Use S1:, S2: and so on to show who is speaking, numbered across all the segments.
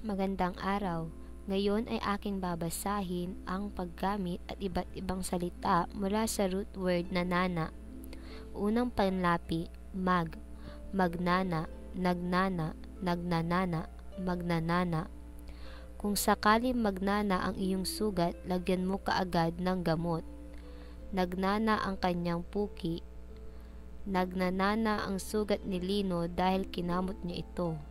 S1: Magandang araw. Ngayon ay aking babasahin ang paggamit at iba't ibang salita mula sa root word na nana. Unang panlapi, mag. Magnana, nagnana, nagnanana, magnanana. Kung sakali magnana ang iyong sugat, lagyan mo kaagad ng gamot. Nagnana ang kanyang puki. Nagnanana ang sugat ni Lino dahil kinamot niya ito.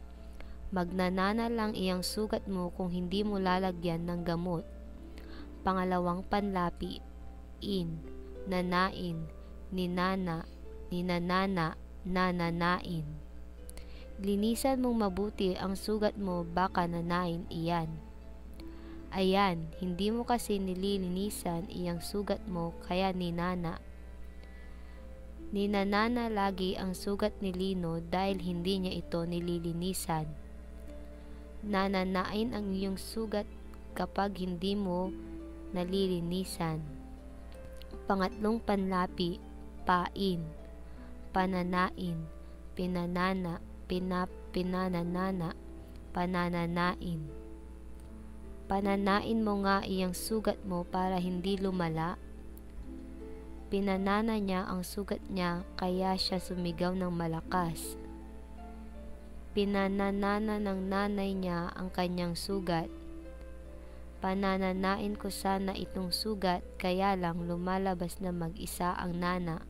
S1: Magnanana lang iyang sugat mo kung hindi mo lalagyan ng gamot. Pangalawang panlapi, in, nanain, ninana, ninanana, nananain. Linisan mong mabuti ang sugat mo, baka nanain iyan. Ayan, hindi mo kasi nililinisan iyang sugat mo, kaya ninana. Ninanana lagi ang sugat ni Lino dahil hindi niya ito nililinisan. Nananain ang iyong sugat kapag hindi mo nalilinisan. Pangatlong panlapi, pain, pananain, pinanana, pinananana, panananain. Pananain mo nga iyang sugat mo para hindi lumala. Pinanana niya ang sugat niya kaya siya sumigaw ng malakas. Pinananana ng nanay niya ang kanyang sugat. Panananain ko sana itong sugat, kaya lang lumalabas na mag-isa ang nana.